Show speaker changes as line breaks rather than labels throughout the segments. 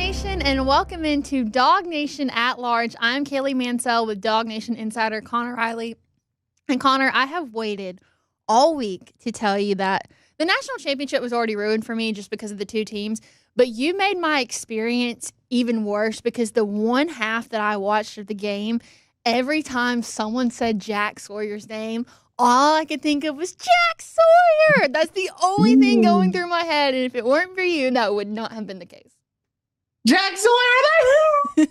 Nation, and welcome into DawgNation at Large. I'm Kaylee Mansell with DawgNation insider Connor Riley. And Connor, I have waited all week to tell you that the national championship was already ruined for me just because of the two teams, but you made my experience even worse because the one half that I watched of the game, every time someone said Jack Sawyer's name, all I could think of was Jack Sawyer. That's the only thing going through my head, and if it weren't for you, that would not have been the case.
Jack Sawyer!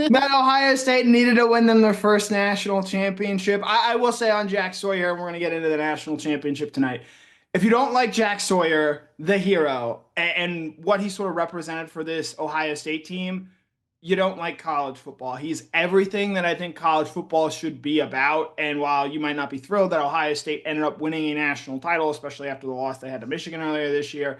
That Ohio State needed to win them their first national championship. I will say on Jack Sawyer, and we're going to get into the national championship tonight. If you don't like Jack Sawyer, the hero, and what he sort of represented for this Ohio State team, you don't like college football. He's everything that I think college football should be about. And while you might not be thrilled that Ohio State ended up winning a national title, especially after the loss they had to Michigan earlier this year,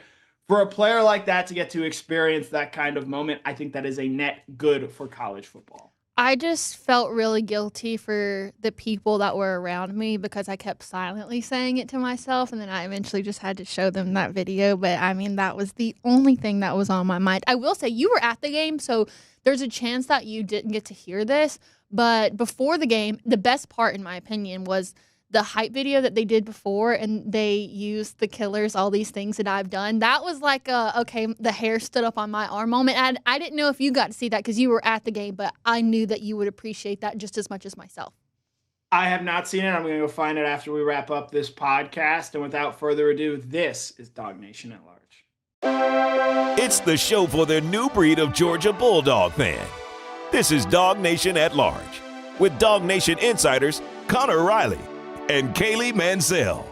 for a player like that to get to experience that kind of moment, I think that is a net good for college football.
I just felt really guilty for the people that were around me because I kept silently saying it to myself, and then I eventually just had to show them that video. But, I mean, that was the only thing that was on my mind. I will say you were at the game, so there's a chance that you didn't get to hear this. But before the game, the best part, in my opinion, was the hype video that they did before, and they used the Killers, all these things that I've done. That was like okay, the hair stood up on my arm moment. And I didn't know if you got to see that because you were at the game, but I knew that you would appreciate that just as much as myself.
I have not seen it. I'm going to go find it after we wrap up this podcast. And without further ado, this is DawgNation at Large.
It's the show for the new breed of Georgia Bulldog fan. This is DawgNation at Large with DawgNation insiders Connor Riley and Kaylee Mansell.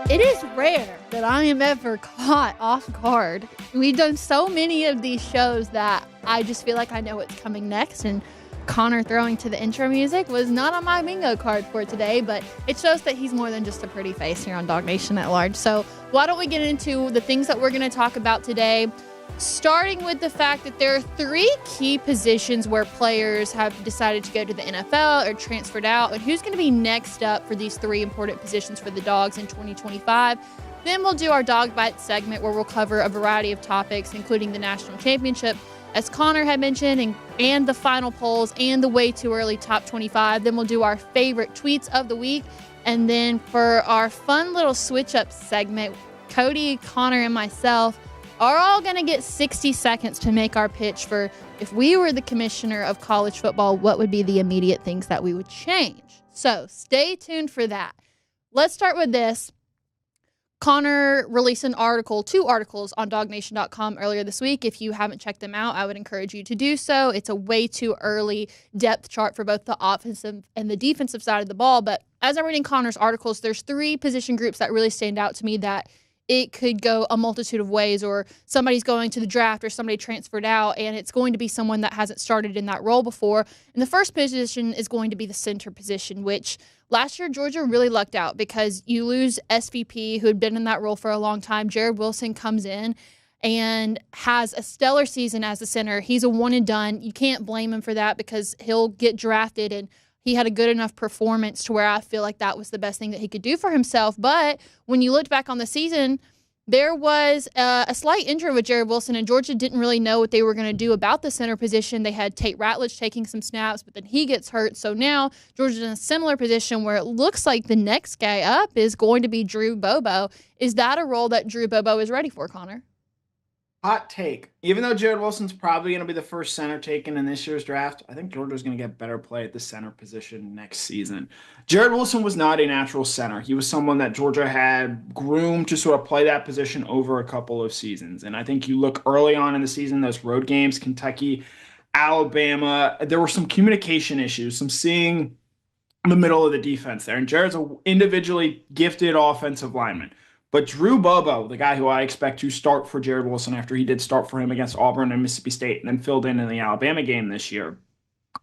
It is rare that I am ever caught off guard. We've done so many of these shows that I just feel like I know what's coming next, and Connor throwing to the intro music was not on my bingo card for today, but it shows that he's more than just a pretty face here on DawgNation at Large. So why don't we get into the things that we're going to talk about today, starting with the fact that there are three key positions where players have decided to go to the NFL or transferred out, and who's going to be next up for these three important positions for the Dogs in 2025. Then we'll do our Dog Bite segment where we'll cover a variety of topics, including the national championship, as Connor had mentioned, and the final polls and the way too early top 25. Then we'll do our favorite tweets of the week. And then for our fun little switch up segment, Cody, Connor, and myself are all going to get 60 seconds to make our pitch for if we were the commissioner of college football, what would be the immediate things that we would change. So stay tuned for that. Let's start with this. Connor released two articles on DawgNation.com earlier this week. If you haven't checked them out, I would encourage you to do so. It's a way too early depth chart for both the offensive and the defensive side of the ball. But as I'm reading Connor's articles, there's three position groups that really stand out to me that it could go a multitude of ways, or somebody's going to the draft or somebody transferred out, and it's going to be someone that hasn't started in that role before. And the first position is going to be the center position, which last year Georgia really lucked out because you lose SVP, who had been in that role for a long time. Jared Wilson comes in and has a stellar season as a center. He's a one and done. You can't blame him for that because he'll get drafted, and he had a good enough performance to where I feel like that was the best thing that he could do for himself. But when you looked back on the season, there was a slight injury with Jared Wilson, and Georgia didn't really know what they were going to do about the center position. They had Tate Ratledge taking some snaps, but then he gets hurt. So now Georgia's in a similar position where it looks like the next guy up is going to be Drew Bobo. Is that a role that Drew Bobo is ready for, Connor?
Hot take. Even though Jared Wilson's probably going to be the first center taken in this year's draft, I think Georgia's going to get better play at the center position next season. Jared Wilson was not a natural center. He was someone that Georgia had groomed to sort of play that position over a couple of seasons. And I think you look early on in the season, those road games, Kentucky, Alabama, there were some communication issues, some seeing the middle of the defense there. And Jared's an individually gifted offensive lineman. But Drew Bobo, the guy who I expect to start for Jared Wilson after he did start for him against Auburn and Mississippi State and then filled in the Alabama game this year,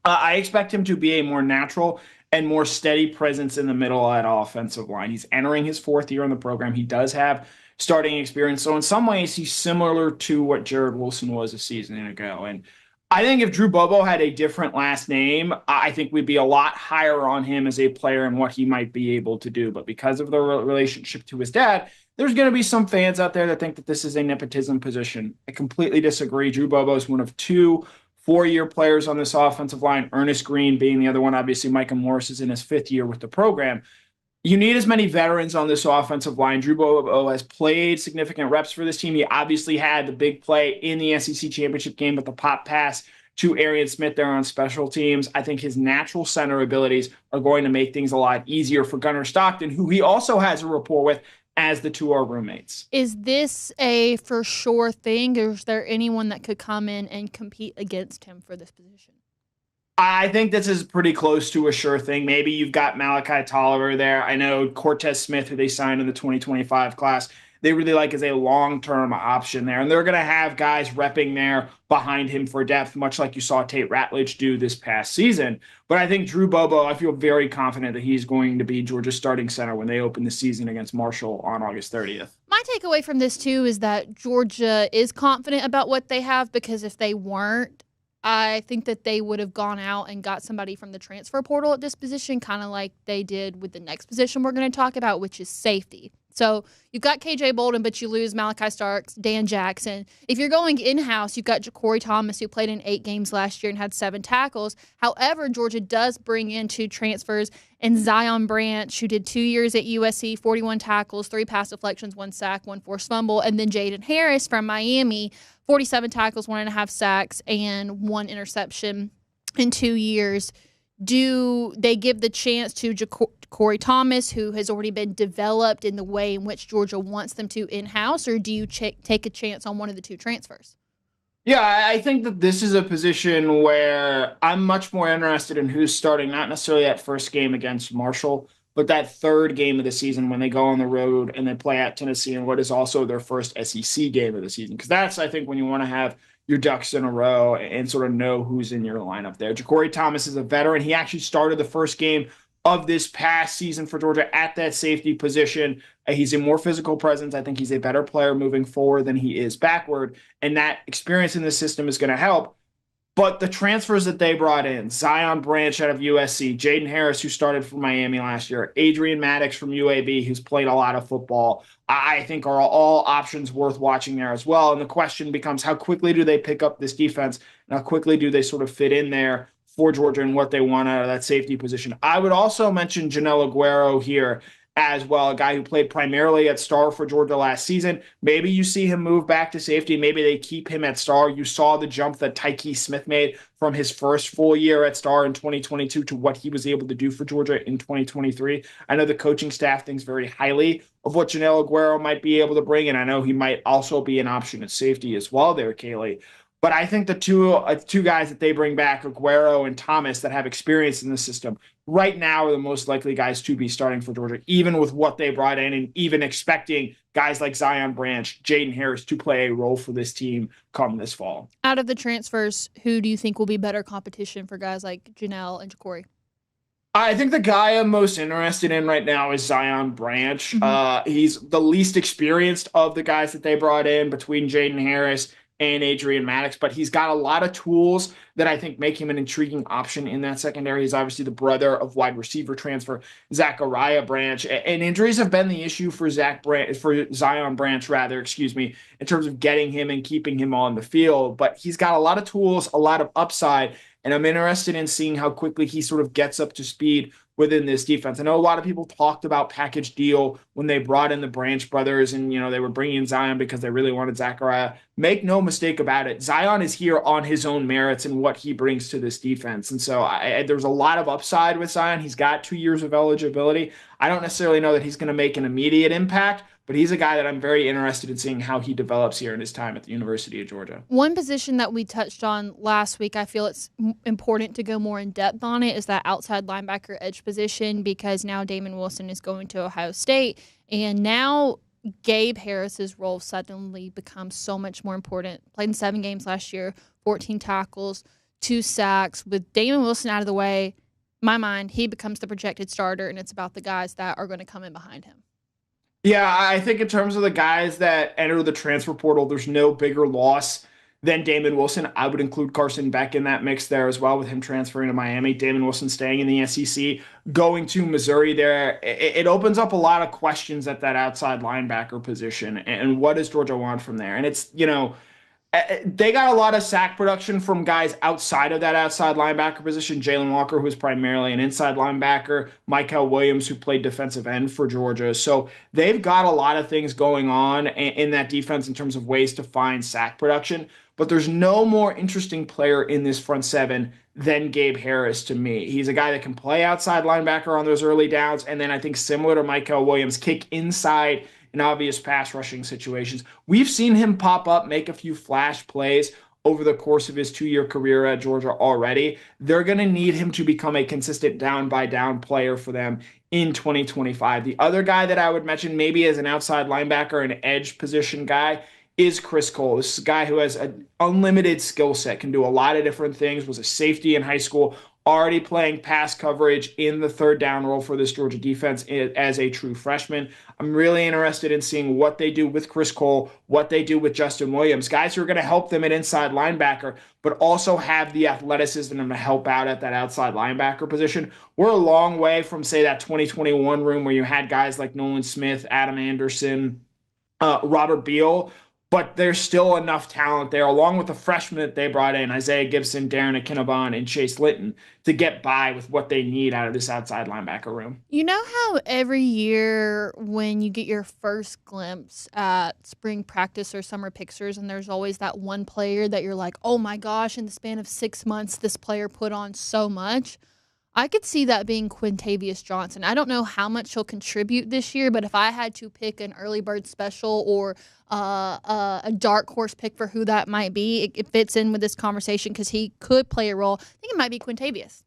I expect him to be a more natural and more steady presence in the middle of that offensive line. He's entering his fourth year in the program. He does have starting experience. So in some ways, he's similar to what Jared Wilson was a season ago. And I think if Drew Bobo had a different last name, I think we'd be a lot higher on him as a player and what he might be able to do. But because of the relationship to his dad, There's going to be some fans out there that think that this is a nepotism position. I completely disagree. Drew Bobo is one of two four-year players on this offensive line, Ernest Green being the other one. Obviously, Micah Morris is in his fifth year with the program. You need as many veterans on this offensive line. Drew Bobo has played significant reps for this team. He obviously had the big play in the SEC championship game with the pop pass to Arian Smith there on special teams. I think his natural center abilities are going to make things a lot easier for Gunnar Stockton, who he also has a rapport with, as the two are roommates.
Is this a for sure thing, or is there anyone that could come in and compete against him for this position?
I think this is pretty close to a sure thing. Maybe you've got Malachi Tolliver there. I know Cortez Smith, who they signed in the 2025 class, they really like as a long-term option there. And they're going to have guys repping there behind him for depth, much like you saw Tate Ratledge do this past season. But I think Drew Bobo, I feel very confident that he's going to be Georgia's starting center when they open the season against Marshall on August 30th.
My takeaway from this, too, is that Georgia is confident about what they have, because if they weren't, I think that they would have gone out and got somebody from the transfer portal at this position, kind of like they did with the next position we're going to talk about, which is safety. So you've got KJ Bolden, but you lose Malachi Starks, Dan Jackson. If you're going in-house, you've got Ja'Cory Thomas, who played in 8 games last year and had 7 tackles. However, Georgia does bring in 2 transfers, and Zion Branch, who did 2 years at USC, 41 tackles, 3 pass deflections, 1 sack, 1 forced fumble, and then Jaden Harris from Miami, 47 tackles, 1.5 sacks, and 1 interception in 2 years. Do they give the chance to Ja'Cory Thomas, who has already been developed in the way in which Georgia wants them to in-house, or do you take a chance on one of the 2 transfers?
Yeah, I think that this is a position where I'm much more interested in who's starting, not necessarily that first game against Marshall, but that third game of the season when they go on the road and they play at Tennessee in what is also their first SEC game of the season. Because that's, I think, when you want to have your ducks in a row and sort of know who's in your lineup there. Ja'Cory Thomas is a veteran. He actually started the first game of this past season for Georgia at that safety position. He's a more physical presence. I think he's a better player moving forward than he is backward. And that experience in the system is going to help. But the transfers that they brought in, Zion Branch out of USC, Jaden Harris, who started for Miami last year, Adrian Maddox from UAB, who's played a lot of football, I think are all options worth watching there as well. And the question becomes, how quickly do they pick up this defense? And how quickly do they sort of fit in there for Georgia and what they want out of that safety position? I would also mention Janelle Aguero here as well, a guy who played primarily at star for Georgia last season. Maybe you see him move back to safety. Maybe they keep him at star. You saw the jump that Tyke Smith made from his first full year at star in 2022 to what he was able to do for Georgia in 2023. I know the coaching staff thinks very highly of what Janelle Aguero might be able to bring, and I know he might also be an option at safety as well there, Kaylee. But I think the two guys that they bring back, Aguero and Thomas, that have experience in the system, right now are the most likely guys to be starting for Georgia, even with what they brought in and even expecting guys like Zion Branch, Jaden Harris to play a role for this team come this fall.
Out of the transfers, who do you think will be better competition for guys like Janelle and Ja'Cory?
I think the guy I'm most interested in right now is Zion Branch. He's the least experienced of the guys that they brought in between Jaden Harris and Adrian Maddox, but he's got a lot of tools that I think make him an intriguing option in that secondary. He's obviously the brother of wide receiver transfer Zachariah Branch, and injuries have been the issue for Zion Branch, in terms of getting him and keeping him on the field. But he's got a lot of tools, a lot of upside, and I'm interested in seeing how quickly he sort of gets up to speed within this defense. I know a lot of people talked about package deal when they brought in the Branch brothers and, they were bringing in Zion because they really wanted Zachariah. Make no mistake about it. Zion is here on his own merits and what he brings to this defense. And so there's a lot of upside with Zion. He's got 2 years of eligibility. I don't necessarily know that he's going to make an immediate impact, but he's a guy that I'm very interested in seeing how he develops here in his time at the University of Georgia.
One position that we touched on last week, I feel it's important to go more in depth on it, is that outside linebacker edge position, because now Damon Wilson is going to Ohio State, and now Gabe Harris's role suddenly becomes so much more important. Played in 7 games last year, 14 tackles, 2 sacks. With Damon Wilson out of the way, in my mind, he becomes the projected starter, and it's about the guys that are going to come in behind him.
Yeah, I think in terms of the guys that enter the transfer portal, there's no bigger loss than Damon Wilson. I would include Carson Beck in that mix there as well, with him transferring to Miami. Damon Wilson staying in the SEC, going to Missouri there. It opens up a lot of questions at that outside linebacker position. And what does Georgia want from there? And it's, they got a lot of sack production from guys outside of that outside linebacker position. Jalen Walker, who was primarily an inside linebacker. Michael Williams, who played defensive end for Georgia. So they've got a lot of things going on in that defense in terms of ways to find sack production. But there's no more interesting player in this front seven than Gabe Harris to me. He's a guy that can play outside linebacker on those early downs. And then I think similar to Michael Williams, kick inside in obvious pass rushing situations. We've seen him pop up, make a few flash plays over the course of his 2-year career at Georgia already. They're going to need him to become a consistent down-by-down player for them in 2025. The other guy that I would mention maybe as an outside linebacker, an edge position guy, is Chris Cole. This is a guy who has an unlimited skill set, can do a lot of different things, was a safety in high school, already playing pass coverage in the third down role for this Georgia defense as a true freshman. I'm really interested in seeing what they do with Chris Cole, what they do with Justin Williams, guys who are going to help them at inside linebacker, but also have the athleticism to help out at that outside linebacker position. We're a long way from, say, that 2021 room where you had guys like Nolan Smith, Adam Anderson, Robert Beal, but there's still enough talent there, along with the freshmen that they brought in, Isaiah Gibson, Darren Akinabon, and Chase Litton, to get by with what they need out of this outside linebacker room.
You know how every year when you get your first glimpse at spring practice or summer pictures, and there's always that one player that you're like, oh my gosh, in the span of 6 months, this player put on so much. I could see that being Quintavious Johnson. I don't know how much he'll contribute this year, but if I had to pick an early bird special or a dark horse pick for who that might be, it fits in with this conversation because he could play a role. I think it might be Quintavious.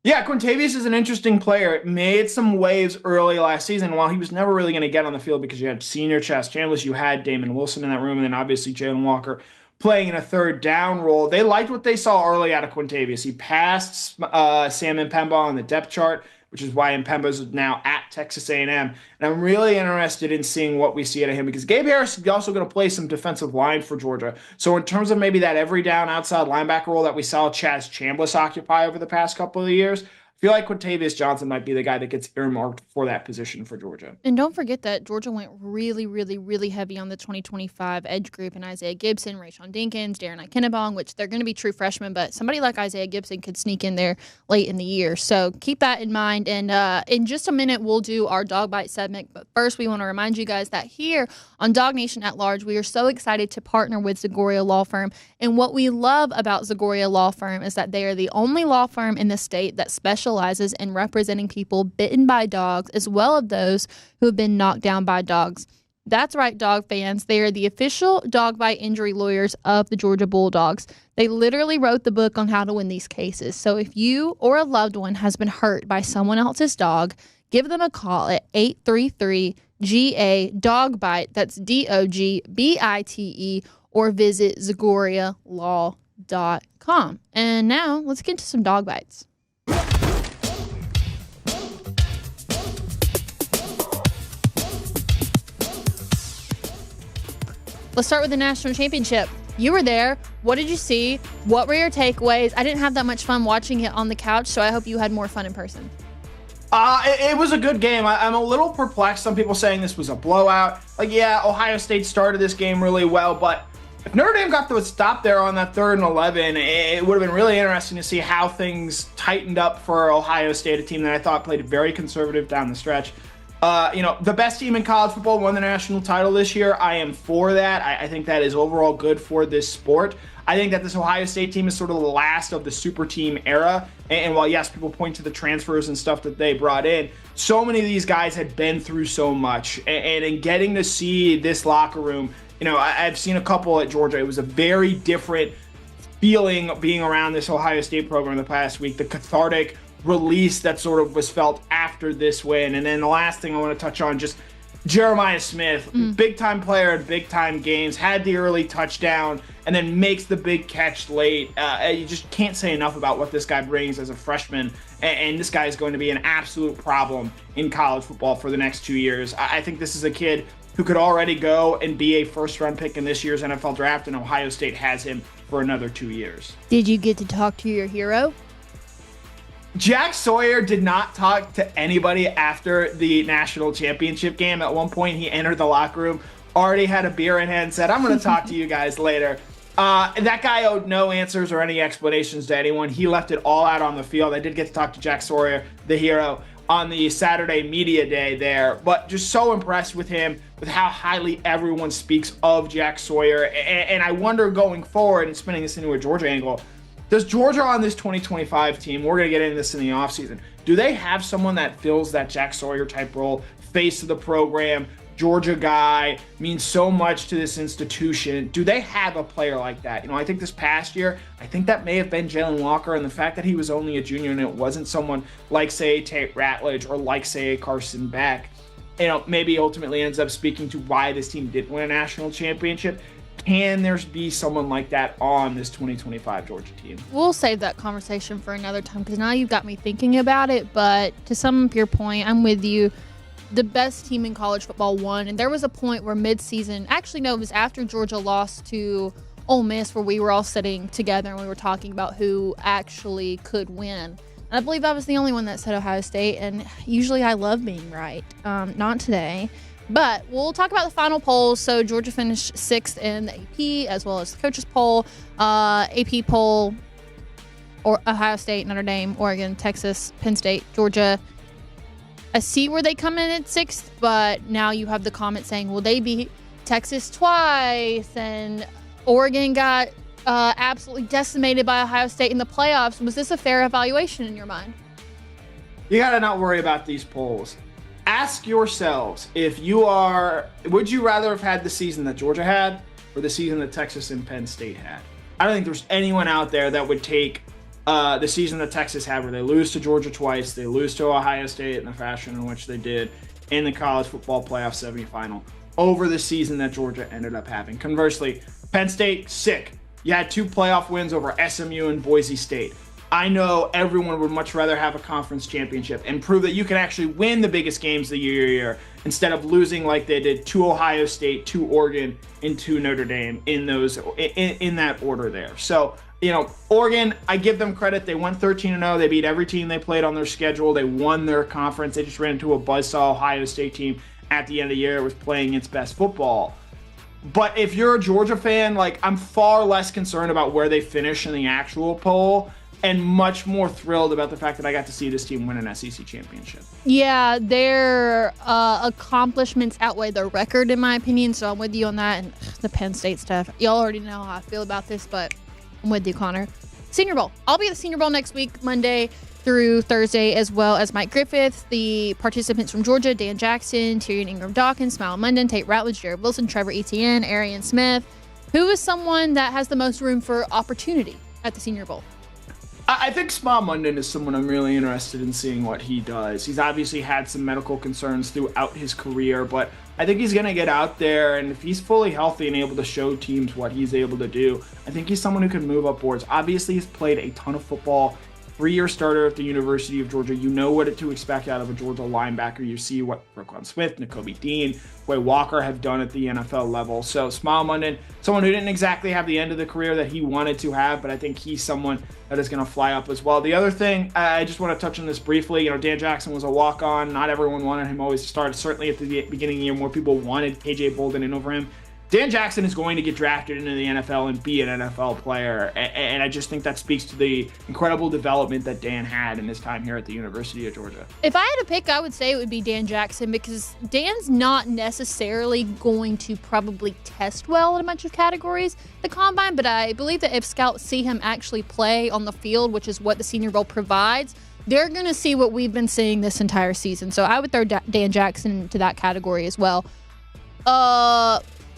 Yeah, Quintavious is an interesting player. It made some waves early last season. While he was never really going to get on the field because you had senior Chaz Chambliss, you had Damon Wilson in that room, and then obviously Jalen Walker playing in a third down role. They liked what they saw early out of Quintavious. He passed Sam Mpemba on the depth chart, which is why Mpemba's now at Texas A&M. And I'm really interested in seeing what we see out of him because Gabe Harris is also going to play some defensive line for Georgia. So in terms of maybe that every down outside linebacker role that we saw Chaz Chambliss occupy over the past couple of years, I feel like Quintavious Johnson might be the guy that gets earmarked for that position for Georgia.
And don't forget that Georgia went really, really, really heavy on the 2025 edge group and Isaiah Gibson, Rayshawn Dinkins, Darren Akinabong, which they're going to be true freshmen, but somebody like Isaiah Gibson could sneak in there late in the year. So keep that in mind. And in just a minute, we'll do our Dog Bite segment. But first, we want to remind you guys that here on DawgNation at Large, we are so excited to partner with Zagoria Law Firm. And what we love about Zagoria Law Firm is that they are the only law firm in the state that specializes in representing people bitten by dogs as well as those who have been knocked down by dogs. That's right, dog fans. They are the official dog bite injury lawyers of the Georgia Bulldogs. They literally wrote the book on how to win these cases. So if you or a loved one has been hurt by someone else's dog, give them a call at 833-GA-DOG-BITE. That's DOGBITE, or visit ZagoriaLaw.com. And now let's get to some dog bites. Let's start with the national championship. You were there. What did you see? What were your takeaways? I didn't have that much fun watching it on the couch, so I hope you had more fun in person.
It was a good game. I'm a little perplexed. Some people saying this was a blowout. Ohio State started this game really well, but if Notre Dame got the stop there on that 3rd and 11, it would have been really interesting to see how things tightened up for Ohio State, a team that I thought played very conservative down the stretch. The best team in college football won the national title this year. I am for that. I think that is overall good for this sport. I think that this Ohio State team is sort of the last of the super team era. And while, yes, people point to the transfers and stuff that they brought in, so many of these guys had been through so much. And in getting to see this locker room, I've seen a couple at Georgia. It was a very different feeling being around this Ohio State program the past week. The cathartic release that sort of was felt after this win. And then the last thing I want to touch on, just Jeremiah Smith, big-time player in big-time games, had the early touchdown, and then makes the big catch late. You just can't say enough about what this guy brings as a freshman, and this guy is going to be an absolute problem in college football for the next 2 years. I think this is a kid who could already go and be a first-round pick in this year's NFL draft, and Ohio State has him for another 2 years.
Did you get to talk to your hero?
Jack Sawyer did not talk to anybody after the national championship game. At one point, he entered the locker room, already had a beer in hand, said, I'm going to talk to you guys later. That guy owed no answers or any explanations to anyone. He left it all out on the field. I did get to talk to Jack Sawyer, the hero, on the Saturday media day there, but just so impressed with him, with how highly everyone speaks of Jack Sawyer. And I wonder going forward, and spinning this into a Georgia angle, does Georgia on this 2025 team, we're going to get into this in the offseason, do they have someone that fills that Jack Sawyer type role, face of the program, Georgia guy, means so much to this institution? Do they have a player like that? I think this past year, I think that may have been Jalen Walker, and the fact that he was only a junior and it wasn't someone like, say, Tate Ratledge or like, say, Carson Beck, maybe ultimately ends up speaking to why this team didn't win a national championship. Can there be someone like that on this 2025 Georgia team?
We'll save that conversation for another time because now you've got me thinking about it. But to sum up your point, I'm with you. The best team in college football won. And there was a point where midseason, actually, no, it was after Georgia lost to Ole Miss, where we were all sitting together and we were talking about who actually could win. And I believe I was the only one that said Ohio State. And usually I love being right. Not today. But we'll talk about the final polls. So Georgia finished 6th in the AP as well as the coaches poll, AP poll, or Ohio State, Notre Dame, Oregon, Texas, Penn State, Georgia. I see where they come in at 6th, but now you have the comment saying, will they beat Texas twice? And Oregon got absolutely decimated by Ohio State in the playoffs. Was this a fair evaluation in your mind?
You got to not worry about these polls. Ask yourselves, would you rather have had the season that Georgia had or the season that Texas and Penn State had? I don't think there's anyone out there that would take the season that Texas had, where they lose to Georgia twice, they lose to Ohio State in the fashion in which they did in the college football playoff semifinal, over the season that Georgia ended up having. Conversely, Penn State, sick. You had 2 playoff wins over SMU and Boise State. I know everyone would much rather have a conference championship and prove that you can actually win the biggest games of the year instead of losing like they did to Ohio State, to Oregon, and to Notre Dame in that order there. So, Oregon, I give them credit. They went 13-0. They beat every team they played on their schedule. They won their conference. They just ran into a buzzsaw Ohio State team at the end of the year. It was playing its best football. But if you're a Georgia fan, I'm far less concerned about where they finish in the actual poll, and much more thrilled about the fact that I got to see this team win an SEC championship. Yeah,
their accomplishments outweigh their record, in my opinion, so I'm with you on that. And the Penn State stuff, y'all already know how I feel about this, but I'm with you, Connor. Senior Bowl. I'll be at the Senior Bowl next week, Monday through Thursday, as well as Mike Griffith, the participants from Georgia, Dan Jackson, Tyrion Ingram-Dawkins, Smile Munden, Tate Ratledge, Jared Wilson, Trevor Etienne, Arian Smith. Who is someone that has the most room for opportunity at the Senior Bowl?
I think Smile Munden is someone I'm really interested in seeing what he does. He's obviously had some medical concerns throughout his career, but I think he's going to get out there, and if he's fully healthy and able to show teams what he's able to do, I think he's someone who can move up boards. Obviously, he's played a ton of football. 3-year starter at the University of Georgia. You know what to expect out of a Georgia linebacker. You see what Roquan Smith, Nakobe Dean, Quay Walker have done at the NFL level. So Smile Munden, someone who didn't exactly have the end of the career that he wanted to have, but I think he's someone that is going to fly up as well. The other thing, I just want to touch on this briefly. Dan Jackson was a walk-on. Not everyone wanted him always to start. Certainly at the beginning of the year, more people wanted KJ Bolden in over him. Dan Jackson is going to get drafted into the NFL and be an NFL player, and I just think that speaks to the incredible development that Dan had in his time here at the University of Georgia.
If I had to pick, I would say it would be Dan Jackson, because Dan's not necessarily going to probably test well in a bunch of categories, the Combine, but I believe that if scouts see him actually play on the field, which is what the Senior Bowl provides, they're going to see what we've been seeing this entire season. So I would throw Dan Jackson into that category as well.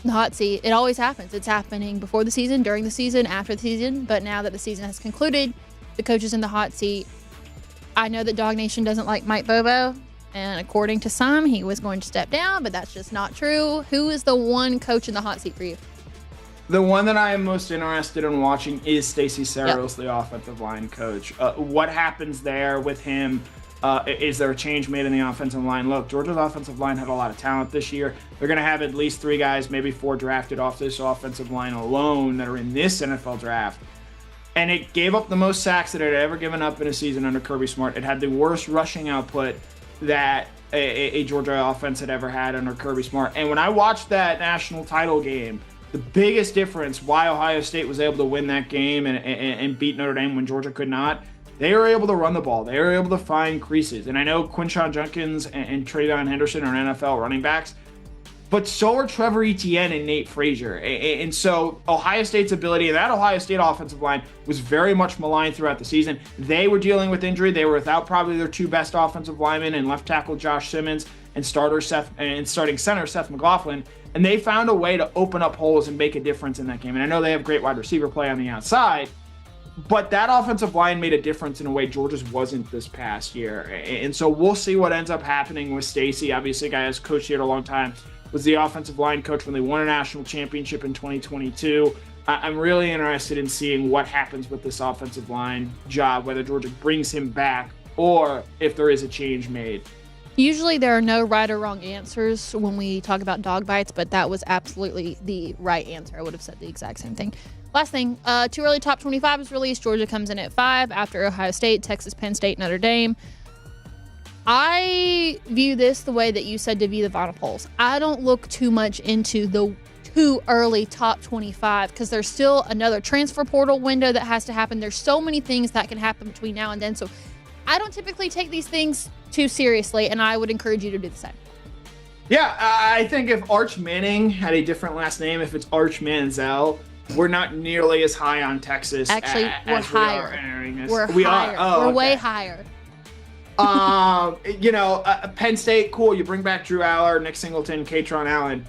The hot seat, it always happens. It's happening before the season, during the season, after the season. But now that the season has concluded, the coach is in the hot seat. I know that DawgNation doesn't like Mike Bobo. And according to some, he was going to step down, but that's just not true. Who is the one coach in the hot seat for you?
The one that I am most interested in watching is Stacey Searles, the offensive line coach. What happens there with him? Is there a change made in the offensive line? Look, Georgia's offensive line had a lot of talent this year. They're going to have at least 3 guys, maybe 4 drafted off this offensive line alone that are in this NFL draft. And it gave up the most sacks that it had ever given up in a season under Kirby Smart. It had the worst rushing output that a Georgia offense had ever had under Kirby Smart. And when I watched that national title game, the biggest difference why Ohio State was able to win that game and beat Notre Dame when Georgia could not, they were able to run the ball. They were able to find creases. And I know Quinshon Judkins and Travion Henderson are NFL running backs, but so are Trevor Etienne and Nate Frazier. And so Ohio State's ability, and that Ohio State offensive line was very much maligned throughout the season. They were dealing with injury. They were without probably their 2 best offensive linemen and left tackle Josh Simmons and starting center Seth McLaughlin. And they found a way to open up holes and make a difference in that game. And I know they have great wide receiver play on the outside, but that offensive line made a difference in a way Georgia's wasn't this past year. And so we'll see what ends up happening with Stacey. Obviously, a guy who's coached here a long time, was the offensive line coach when they won a national championship in 2022. I'm really interested in seeing what happens with this offensive line job, whether Georgia brings him back or if there is a change made.
Usually there are no right or wrong answers when we talk about dog bites, but that was absolutely the right answer. I would have said the exact same thing. Last thing, too early top 25 is released. Georgia comes in at 5 after Ohio State, Texas, Penn State, Notre Dame. I view this the way that you said to view the Vinyl polls. I don't look too much into the too early top 25 because there's still another transfer portal window that has to happen. There's so many things that can happen between now and then. So I don't typically take these things too seriously, and I would encourage you to do the same.
Yeah, I think if Arch Manning had a different last name, if it's Arch Manziel, we're not nearly as high on Texas.
Actually, we're higher. We're higher. We're way higher.
Penn State, cool. You bring back Drew Aller, Nick Singleton, Katron Allen.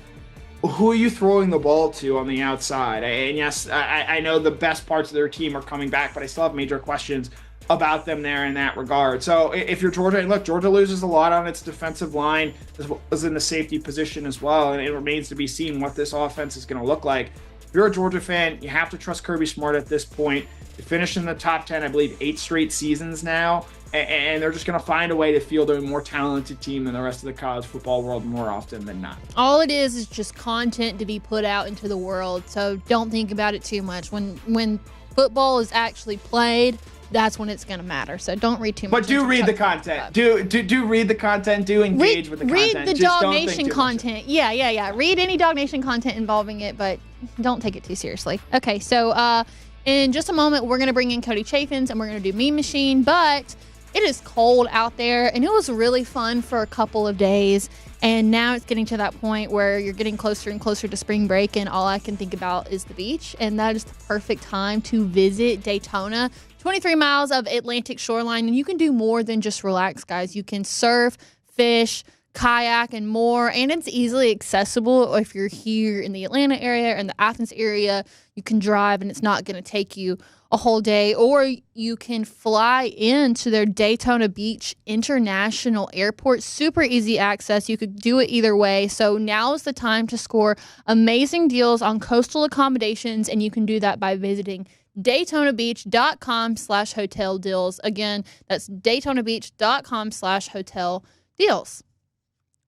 Who are you throwing the ball to on the outside? And yes, I know the best parts of their team are coming back, but I still have major questions about them there in that regard. So if you're Georgia, and look, Georgia loses a lot on its defensive line as well as in the safety position as well, and it remains to be seen what this offense is going to look like. If you're a Georgia fan, you have to trust Kirby Smart at this point. They finished in the top 10, I believe, 8 straight seasons now, and they're just going to find a way to field a more talented team than the rest of the college football world more often than not.
All it is just content to be put out into the world, so don't think about it too much. When football is actually played, that's when it's going to matter. So don't read too much.
But do read the content. Do read the content. Do engage with the content.
Read the DawgNation content. Yeah. Read any DawgNation content involving it, but don't take it too seriously. Okay, so in just a moment, we're going to bring in Cody Chaffins, and we're going to do Meme Machine, but it is cold out there, and it was really fun for a couple of days, and now it's getting to that point where you're getting closer and closer to spring break, and all I can think about is the beach, and that is the perfect time to visit Daytona. 23 miles of Atlantic shoreline, and you can do more than just relax, guys. You can surf, fish, kayak, and more, and it's easily accessible. If you're here in the Atlanta area or in the Athens area, you can drive, and it's not going to take you a whole day, or you can fly into their Daytona Beach International Airport. Super easy access. You could do it either way. So now is the time to score amazing deals on coastal accommodations, and you can do that by visiting DaytonaBeach.com/hotel deals. Again, that's DaytonaBeach.com/hotel deals.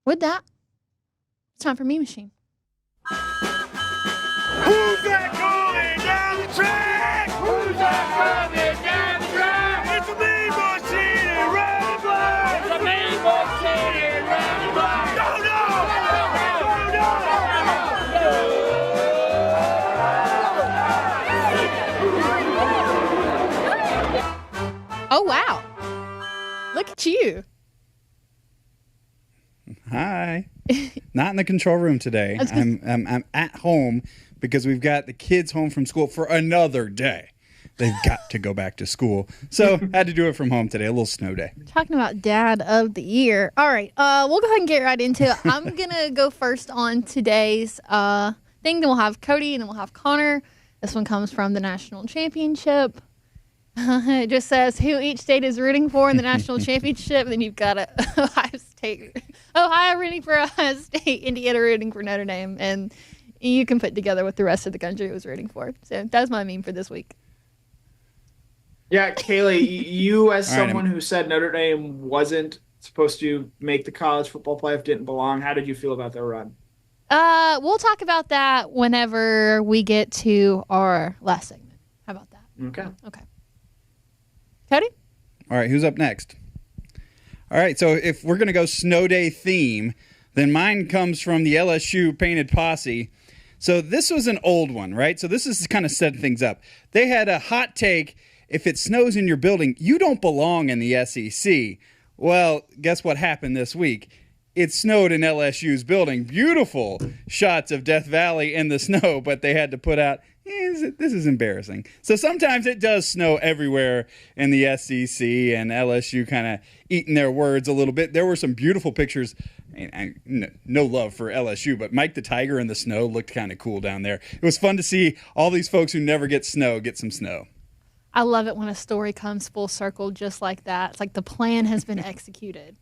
With that, it's time for Meme Machine.
Who's that coming down the track? Who's that coming down the track? It's a Meme Machine and Red and Black. It's a Meme Machine and Red and Black.
Oh, wow. Look at you.
Hi. Not in the control room today. I'm at home because we've got the kids home from school for another day. They've got to go back to school. So had to do it from home today. A little snow day.
Talking about Dad of the Year. All right. We'll go ahead and get right into it. I'm going to go first on today's thing. Then we'll have Cody, and then we'll have Connor. This one comes from the national championship. It just says who each state is rooting for in the national championship. Then you've got Ohio State. State, Ohio rooting for Ohio State, Indiana rooting for Notre Dame, and you can put together what the rest of the country was rooting for. So that's my meme for this week.
Yeah, Kaylee, you as someone who said Notre Dame wasn't supposed to make the college football playoff, didn't belong, how did you feel about their run?
We'll talk about that whenever we get to our last segment. How about that?
Okay.
Cody?
All right, who's up next? All right, so if we're going to go snow day theme, then mine comes from the LSU Painted Posse. So this was an old one, right? So this is kind of setting things up. They had a hot take: if it snows in your building, you don't belong in the SEC. Well, guess what happened this week? It snowed in LSU's building. Beautiful shots of Death Valley in the snow, but they had to put out, this is embarrassing. So sometimes it does snow everywhere in the SEC, and LSU kind of eating their words a little bit. There were some beautiful pictures. No love for LSU, but Mike the Tiger in the snow looked kind of cool down there. It was fun to see all these folks who never get snow get some snow.
I love it when a story comes full circle just like that. It's like the plan has been executed.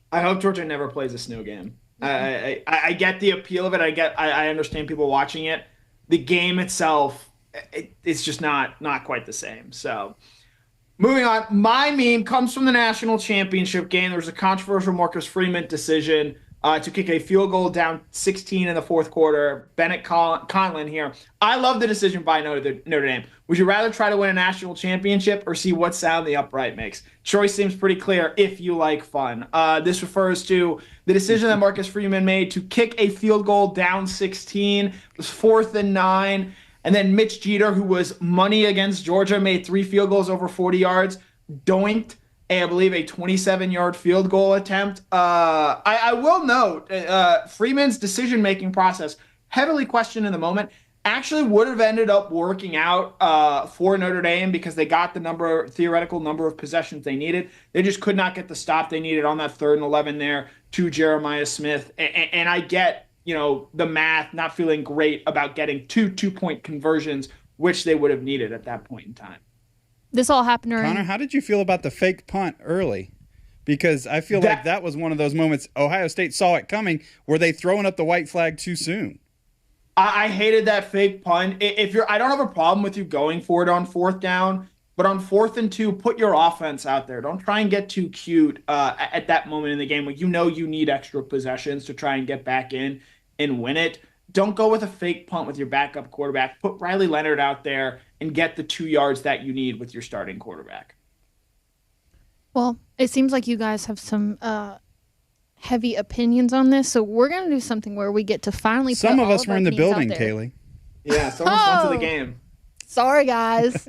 I hope Georgia never plays a snow game. I get the appeal of it. I understand people watching it. The game itself, it's just not quite the same. So moving on, my meme comes from the national championship game. There was a controversial Marcus Freeman decision to kick a field goal down 16 in the fourth quarter. Bennett Conlon here. I love the decision by Notre Dame. Would you rather try to win a national championship or see what sound the upright makes? Choice seems pretty clear if you like fun. This refers to the decision that Marcus Freeman made to kick a field goal down 16. It was 4th and 9. And then Mitch Jeter, who was money against Georgia, made 3 field goals over 40 yards, doinked I believe a 27-yard field goal attempt. I will note Freeman's decision-making process, heavily questioned in the moment, actually would have ended up working out for Notre Dame because they got the theoretical number of possessions they needed. They just could not get the stop they needed on that 3rd and 11 there to Jeremiah Smith. And I get, the math not feeling great about getting 2 2-point conversions, which they would have needed at that point in time.
This all happened during...
Connor, how did you feel about the fake punt early? Because I feel like that was one of those moments Ohio State saw it coming. Were they throwing up the white flag too soon?
I hated that fake punt. I don't have a problem with you going for it on 4th down, but on 4th and 2, put your offense out there. Don't try and get too cute at that moment in the game when you need extra possessions to try and get back in and win it. Don't go with a fake punt with your backup quarterback. Put Riley Leonard out there and get the 2 yards that you need with your starting quarterback.
Well, it seems like you guys have some heavy opinions on this, so we're going to do something where we get to finally put
Some of
all
us were in the
opinions
building,
out there.
Kaylee.
Yeah, someone went to the game.
Sorry, guys.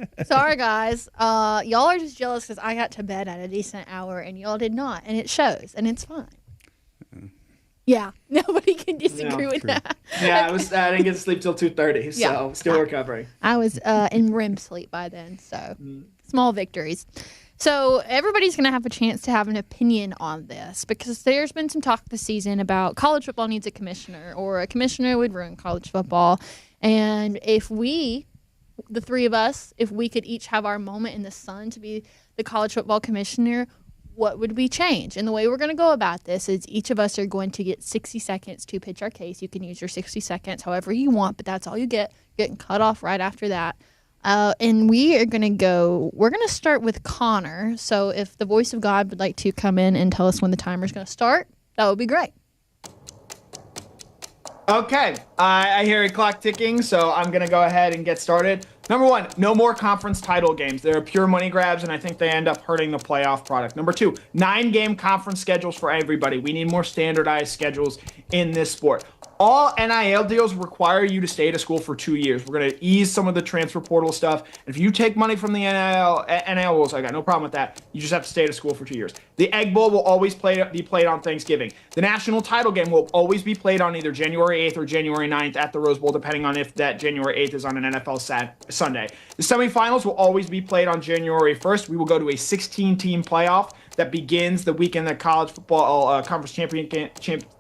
Y'all are just jealous because I got to bed at a decent hour and y'all did not, and it shows, and it's fine. Yeah, nobody can disagree with that.
Yeah, I didn't get to sleep till 2:30, so still recovering.
I was in REM sleep by then, so small victories. So everybody's going to have a chance to have an opinion on this because there's been some talk this season about college football needs a commissioner or a commissioner would ruin college football. And if we, the three of us, if we could each have our moment in the sun to be the college football commissioner, what would we change? And the way we're going to go about this is each of us are going to get 60 seconds to pitch our case. You can use your 60 seconds however you want, but that's all you get. You're getting cut off right after that. And we're going to start with Connor. So if the voice of God would like to come in and tell us when the timer's going to start, that would be great.
Okay, I hear a clock ticking, so I'm going to go ahead and get started. Number 1, no more conference title games. They're pure money grabs, and I think they end up hurting the playoff product. Number 2, 9-game conference schedules for everybody. We need more standardized schedules in this sport. All NIL deals require you to stay at a school for 2 years. We're going to ease some of the transfer portal stuff. If you take money from the NIL rules, I got no problem with that. You just have to stay at a school for 2 years. The Egg Bowl will always be played on Thanksgiving. The national title game will always be played on either January 8th or January 9th at the Rose Bowl, depending on if that January 8th is on an NFL Sunday. The semifinals will always be played on January 1st. We will go to a 16-team playoff. that begins the weekend that college football conference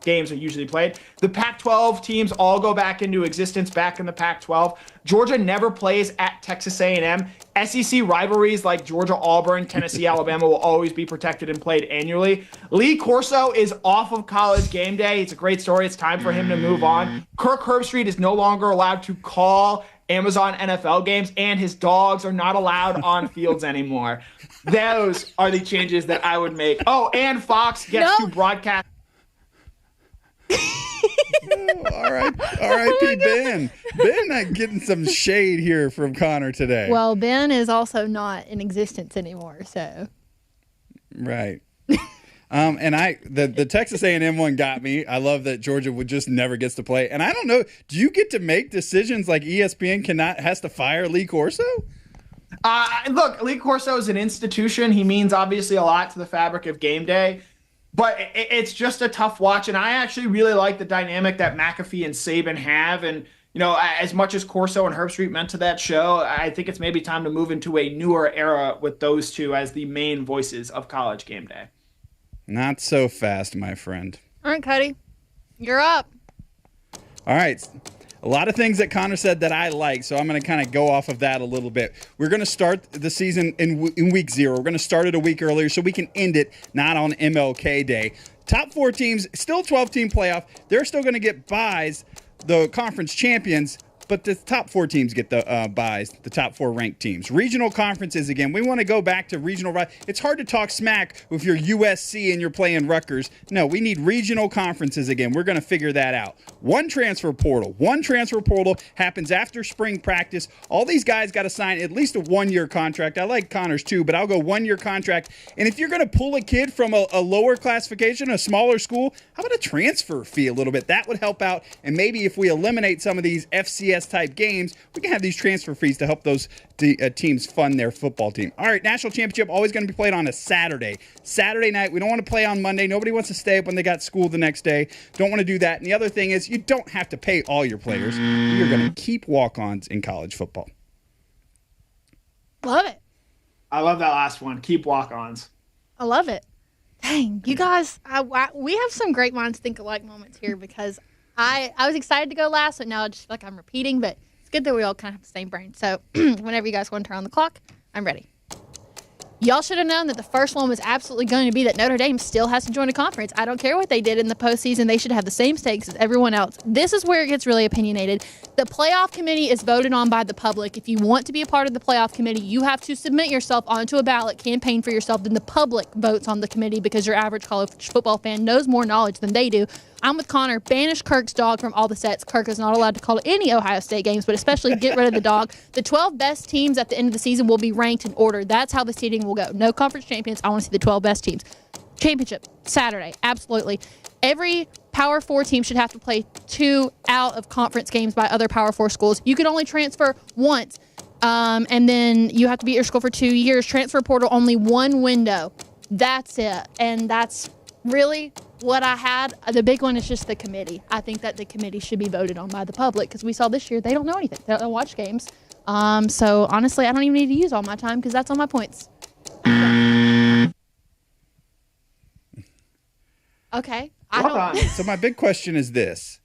games are usually played. The Pac-12 teams all go back into existence back in the Pac-12. Georgia never plays at Texas A&M. SEC rivalries like Georgia, Auburn, Tennessee, Alabama will always be protected and played annually. Lee Corso is off of College Game Day. It's a great story. It's time for him to move on. Kirk Herbstreit is no longer allowed to call Amazon NFL games, and his dogs are not allowed on fields anymore. Those are the changes that I would make. Oh, and Fox gets to broadcast.
All right, R.I.P. Ben. Ben getting some shade here from Connor today.
Well, Ben is also not in existence anymore, so.
Right. And the Texas A&M one got me. I love that Georgia would just never gets to play. And I don't know, do you get to make decisions like ESPN has to fire Lee Corso?
Look, Lee Corso is an institution. He means obviously a lot to the fabric of game day. But it's just a tough watch, and I actually really like the dynamic that McAfee and Saban have. And, you know, as much as Corso and Herbstreit meant to that show, I think it's maybe time to move into a newer era with those two as the main voices of College Game Day.
Not so fast, my friend.
All right, Cody, you're up.
All right. A lot of things that Connor said that I like, so I'm going to kind of go off of that a little bit. We're going to start the season in week 0. We're going to start it a week earlier so we can end it not on MLK Day. Top 4 teams, still 12-team playoff. They're still going to get buys, the conference champions, but the top 4 teams get the buys, the top 4 ranked teams. Regional conferences, again, we want to go back to regional. It's hard to talk smack if you're USC and you're playing Rutgers. No, we need regional conferences again. We're going to figure that out. One transfer portal happens after spring practice. All these guys got to sign at least a 1-year contract. I like Connor's too, but I'll go 1-year contract. And if you're going to pull a kid from a lower classification, a smaller school, how about a transfer fee a little bit? That would help out. And maybe if we eliminate some of these FCS type games, we can have these transfer fees to help those teams fund their football team. All right, national championship always going to be played on a Saturday night. We don't want to play on Monday. Nobody wants to stay up when they got school the next day. Don't want to do that. And the other thing is you don't have to pay all your players. You're going to keep walk-ons in college football.
Love it.
I love that last one. Keep walk-ons.
I love it. Dang, you guys, we have some great minds think alike moments here because I was excited to go last, but now I just feel like I'm repeating, but it's good that we all kind of have the same brain. So whenever you guys want to turn on the clock, I'm ready. Y'all should have known that the first one was absolutely going to be that Notre Dame still has to join a conference. I don't care what they did in the postseason. They should have the same stakes as everyone else. This is where it gets really opinionated. The playoff committee is voted on by the public. If you want to be a part of the playoff committee, you have to submit yourself onto a ballot, campaign for yourself, then the public votes on the committee because your average college football fan knows more knowledge than they do. I'm with Connor. Banish Kirk's dog from all the sets. Kirk is not allowed to call any Ohio State games, but especially get rid of the dog. The 12 best teams at the end of the season will be ranked in order. That's how the seeding will go. No conference champions. I want to see the 12 best teams. Championship, Saturday. Absolutely. Every Power 4 team should have to play 2 out-of-conference games by other Power 4 schools. You can only transfer once, and then you have to be at your school for 2 years. Transfer portal, only 1 window. That's it. And that's really what I had. The big one is just the committee. I think that the committee should be voted on by the public because we saw this year they don't know anything. They don't watch games. So honestly, I don't even need to use all my time because that's all my points. Okay.
So my big question is this.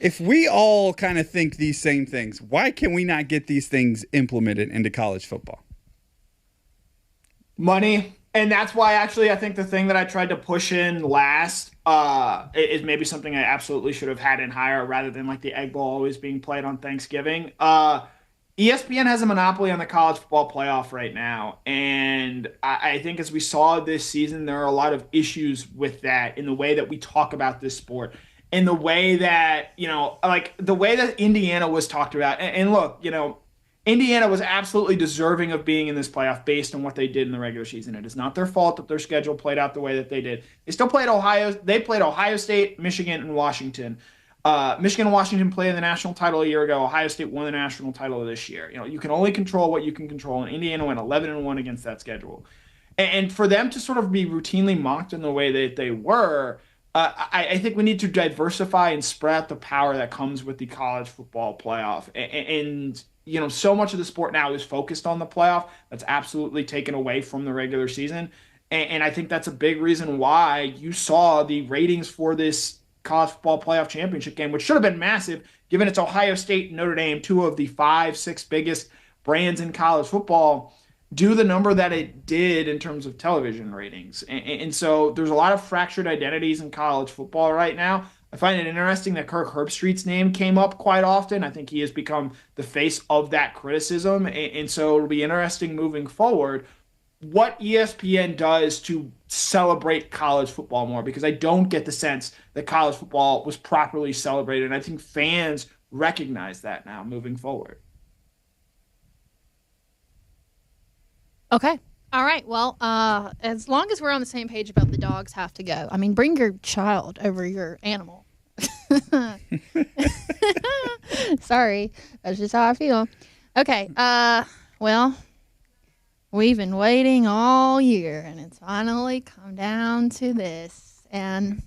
If we all kind of think these same things, why can we not get these things implemented into college football?
Money. And that's why, actually, I think the thing that I tried to push in last is maybe something I absolutely should have had in higher rather than like the Egg Bowl always being played on Thanksgiving. ESPN has a monopoly on the college football playoff right now. And I think as we saw this season, there are a lot of issues with that in the way that we talk about this sport. In the way that, you know, like the way that Indiana was talked about. And look, you know, Indiana was absolutely deserving of being in this playoff based on what they did in the regular season. It is not their fault that their schedule played out the way that they did. They still played Ohio. They played Ohio State, Michigan, and Washington. Michigan and Washington played the national title a year ago. Ohio State won the national title this year. You know, you can only control what you can control, and Indiana went 11-1 against that schedule. And for them to sort of be routinely mocked in the way that they were, I think we need to diversify and spread out the power that comes with the college football playoff. And you know, so much of the sport now is focused on the playoff. That's absolutely taken away from the regular season. And I think that's a big reason why you saw the ratings for this college football playoff championship game, which should have been massive, given it's Ohio State and Notre Dame, two of the 5-6 biggest brands in college football, do the number that it did in terms of television ratings. And so there's a lot of fractured identities in college football right now. I find it interesting that Kirk Herbstreit's name came up quite often. I think he has become the face of that criticism. And so it'll be interesting moving forward what ESPN does to celebrate college football more, because I don't get the sense that college football was properly celebrated. And I think fans recognize that now moving forward.
Okay. All right. Well, as long as we're on the same page about the dogs have to go. I mean, bring your child over your animal. Sorry. That's just how I feel. Okay. Well, we've been waiting all year, and it's finally come down to this. And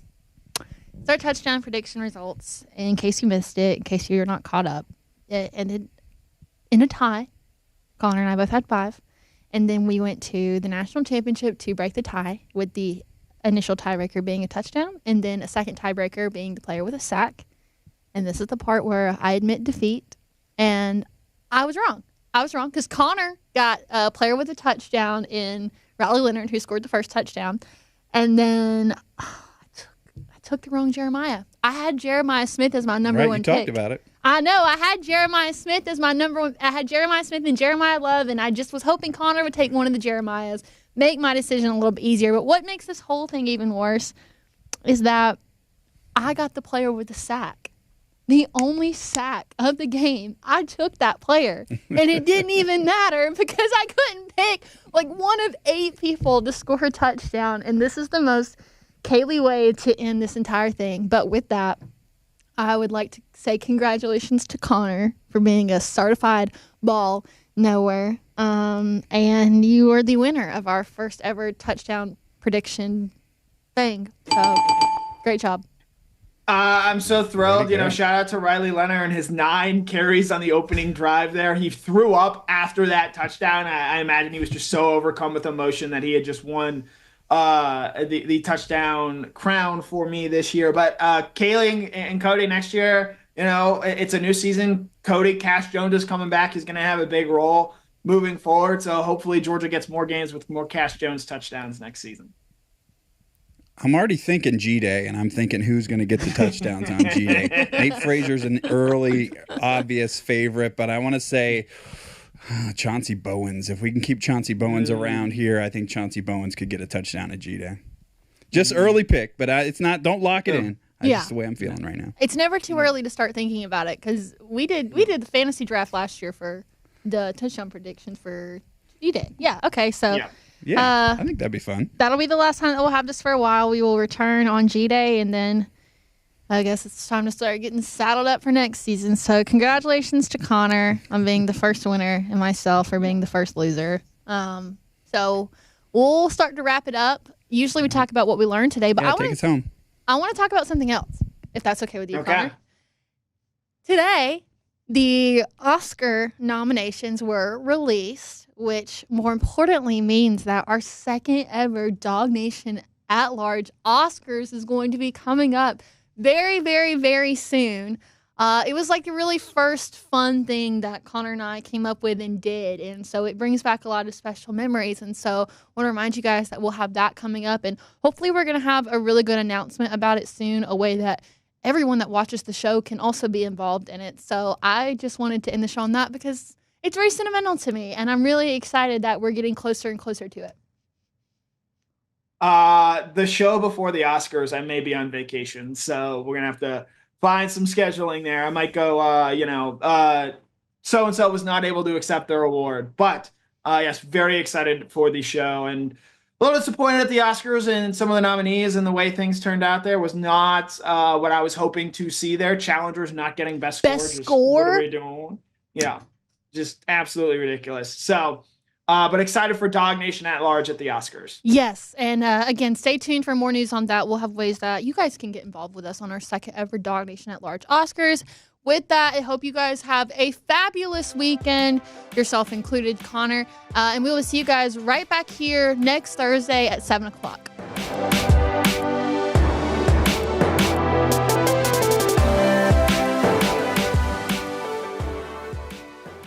it's our touchdown prediction results, in case you missed it, in case you're not caught up. It ended in a tie. Connor and I both had 5. And then we went to the national championship to break the tie, with the initial tiebreaker being a touchdown, and then a second tiebreaker being the player with a sack. And this is the part where I admit defeat. And I was wrong. I was wrong because Connor got a player with a touchdown in Riley Leonard, who scored the first touchdown. And then I took the wrong Jeremiah. I had Jeremiah Smith as my number one pick.
You talked about it.
I know. I had Jeremiah Smith as my number one. I had Jeremiah Smith and Jeremiah Love, and I just was hoping Connor would take one of the Jeremiahs, make my decision a little bit easier. But what makes this whole thing even worse is that I got the player with the sack. The only sack of the game, I took that player. And it didn't even matter because I couldn't pick like one of 8 people to score a touchdown. And this is the most Kaylee way to end this entire thing. But with that, I would like to say congratulations to Connor for being a certified ball knower. And you are the winner of our first ever touchdown prediction thing. So great job.
I'm so thrilled. Shout out to Riley Leonard and his 9 carries on the opening drive there. He threw up after that touchdown. I imagine he was just so overcome with emotion that he had just won the touchdown crown for me this year. But Kaylee and Cody, next year, it's a new season. Cody, Cash Jones is coming back. He's going to have a big role moving forward. So hopefully Georgia gets more games with more Cash Jones touchdowns next season.
I'm already thinking G-Day, and I'm thinking who's going to get the touchdowns on G-Day. Nate Frazier's an early, obvious favorite, but I want to say Chauncey Bowens. If we can keep Chauncey Bowens around here, I think Chauncey Bowens could get a touchdown at G-Day. Just early pick, but it's not. Don't lock it in. That's just the way I'm feeling right now.
It's never too early to start thinking about it because we did the fantasy draft last year for the touchdown predictions for G-Day. Yeah. Okay. So.
Yeah.
Yeah, I think that'd be fun.
That'll be the last time that we'll have this for a while. We will return on G-Day, and then I guess it's time to start getting saddled up for next season. So congratulations to Connor on being the first winner and myself for being the first loser. So we'll start to wrap it up. Usually we talk about what we learned today, but
take us home.
I want to talk about something else, if that's okay with you, Connor. Today, the Oscar nominations were released, which more importantly means that our second ever DawgNation at-large Oscars is going to be coming up very, very, very soon. It was like the really first fun thing that Connor and I came up with and did, and so it brings back a lot of special memories. And so I want to remind you guys that we'll have that coming up, and hopefully we're going to have a really good announcement about it soon, a way that everyone that watches the show can also be involved in it. So I just wanted to end the show on that because it's very sentimental to me, and I'm really excited that we're getting closer and closer to it.
The show before the Oscars, I may be on vacation, so we're gonna have to find some scheduling there. I might go, so-and-so was not able to accept their award, but yes, very excited for the show, and a little disappointed at the Oscars and some of the nominees and the way things turned out there was not what I was hoping to see there. Challengers not getting best score.
Best score?
What are we doing? Yeah. Just absolutely ridiculous. So But excited for DawgNation at large at the Oscars.
Yes. And again, stay tuned for more news on that. We'll have ways that you guys can get involved with us on our second ever DawgNation at large Oscars. With that, I hope you guys have a fabulous weekend, yourself included, Connor. And we will see you guys right back here next Thursday at 7 o'clock.